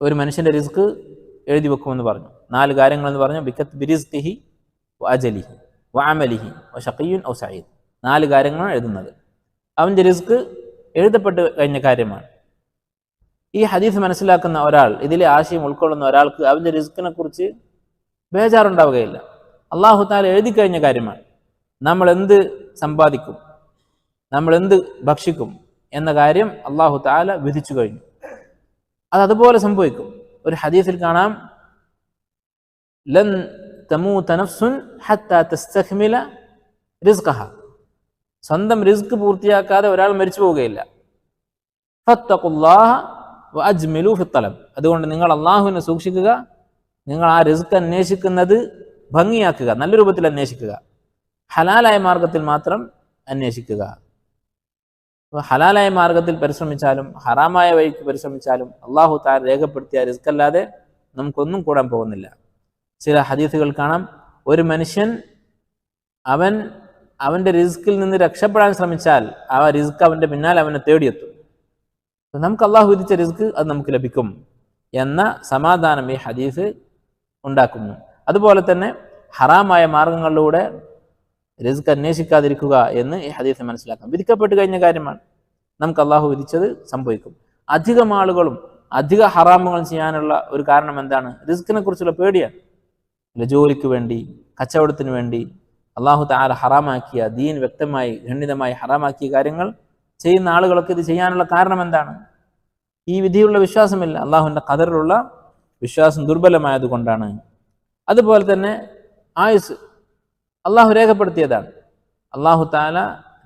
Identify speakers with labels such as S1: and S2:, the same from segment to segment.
S1: ഒരു മനുഷ്യൻ്റെ റിസ്ക് എഴുതി വെക്കുമെന്ന് പറഞ്ഞു. 4 കാര്യങ്ങളെന്ന് പറഞ്ഞു. ബിക്കത്ത് ബിരിസ്ഖിഹി വ അജലിഹി വ അമലിഹി വ ഷഖിയ്യുൻ ഔ സഈദ്. 4 കാര്യങ്ങളാണ് എഴുതുന്നത്. അവൻ്റെ റിസ്ക് എഴുതപ്പെട്ട് കഴിഞ്ഞ കാര്യമാണ്. ഈ ഹദീസ് മനസ്സിലാക്കുന്ന ഒരാൾ, ഇതിലെ ആശയം ഉൾക്കൊള്ളുന്ന ഒരാൾക്ക് അവൻ്റെ റിസ്കിനെ കുറിച്ച് ബേജാറുണ്ടാവുകയില്ല. അല്ലാഹു തആല എഴുതി കഴിഞ്ഞ കാര്യമാണ്. നമ്മൾ എന്ത് സമ്പാദിക്കും, നമ്മൾ എന്ത് ഭക്ഷിക്കും എന്ന കാര്യം അല്ലാഹു തആല വിധിച്ചു കഴിഞ്ഞു. അതുപോലെ സംഭവിക്കും. ഒരു ഹദീസിൽ കാണാം, ലൻ തമൂത നഫ്സുൻ ഹത്താ തസ്തക്മില റിസ്ഖഹ. സ്വന്തം റിസ്ക് പൂർത്തിയാക്കാതെ ഒരാൾ മരിച്ചു പോവുകയില്ല. ഫത്തഖുല്ലാഹ വഅജ്മിലു ഫിത്തലബ്. അതുകൊണ്ട് നിങ്ങൾ അല്ലാഹുവിനെ സൂക്ഷിക്കുക, നിങ്ങൾ ആ റിസ്ക് അന്വേഷിക്കുന്നത് ഭംഗിയാക്കുക, നല്ല രൂപത്തിൽ അന്വേഷിക്കുക, ഹലാലായ മാർഗത്തിൽ മാത്രം അന്വേഷിക്കുക. ഹലാലായ മാർഗത്തിൽ പരിശ്രമിച്ചാലും ഹറാമായ വഴിക്ക് പരിശ്രമിച്ചാലും അല്ലാഹു തആല രേഖപ്പെടുത്തിയ റിസ്ക് അല്ലാതെ നമുക്കൊന്നും കൂടാൻ പോകുന്നില്ല. ചില ഹദീസുകൾ കാണാം, ഒരു മനുഷ്യൻ അവൻ്റെ റിസ്കിൽ നിന്ന് രക്ഷപ്പെടാൻ ശ്രമിച്ചാൽ ആ റിസ്ക് അവൻ്റെ പിന്നാലെ അവനെ തേടിയെത്തും. നമുക്ക് അല്ലാഹു വിധിച്ച റിസ്ക് അത് നമുക്ക് ലഭിക്കും എന്ന സമാധാനം ഈ ഹദീസ് ഉണ്ടാക്കുന്നു. അതുപോലെ തന്നെ ഹറാമായ മാർഗങ്ങളിലൂടെ റിസ്ക് അന്വേഷിക്കാതിരിക്കുക എന്ന് ഈ ഹദീസ് മനസ്സിലാക്കാം. വിധിക്കപ്പെട്ട് കഴിഞ്ഞ കാര്യമാണ്, നമുക്ക് അല്ലാഹു വിധിച്ചത് സംഭവിക്കും. അധികം ആളുകളും അധിക ഹറാമുകളും ചെയ്യാനുള്ള ഒരു കാരണം എന്താണ്? റിസ്കിനെ കുറിച്ചുള്ള പേടിയാണ്. ജോലിക്ക് വേണ്ടി, കച്ചവടത്തിന് വേണ്ടി അല്ലാഹു തആല ഹറാമാക്കിയ, ദീൻ വ്യക്തമായി ഖണ്ഡിതമായി ഹറാമാക്കിയ കാര്യങ്ങൾ ചെയ്യുന്ന ആളുകളൊക്കെ ഇത് ചെയ്യാനുള്ള കാരണം എന്താണ്? ഈ വിധിയുള്ള വിശ്വാസമില്ല, അള്ളാഹുവിൻ്റെ ഖദറിലുള്ള വിശ്വാസം ദുർബലമായത് കൊണ്ടാണ്. അതുപോലെ തന്നെ ആയുസ് അള്ളാഹു രേഖപ്പെടുത്തിയതാണ്. അള്ളാഹു തആല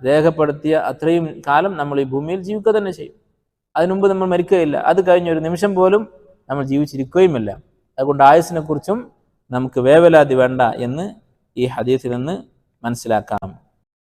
S1: രേഖപ്പെടുത്തിയ അത്രയും കാലം നമ്മൾ ഈ ഭൂമിയിൽ ജീവിക്കുക തന്നെ ചെയ്യും. അതിനുമുമ്പ് നമ്മൾ മരിക്കുകയില്ല. അത് കഴിഞ്ഞ ഒരു നിമിഷം പോലും നമ്മൾ ജീവിച്ചിരിക്കുകയുമില്ല. അതുകൊണ്ട് ആയുസിനെ കുറിച്ചും നമുക്ക് വേവലാതി വേണ്ട എന്ന് ഈ ഹദീസിൽ നിന്ന് മനസ്സിലാക്കാം.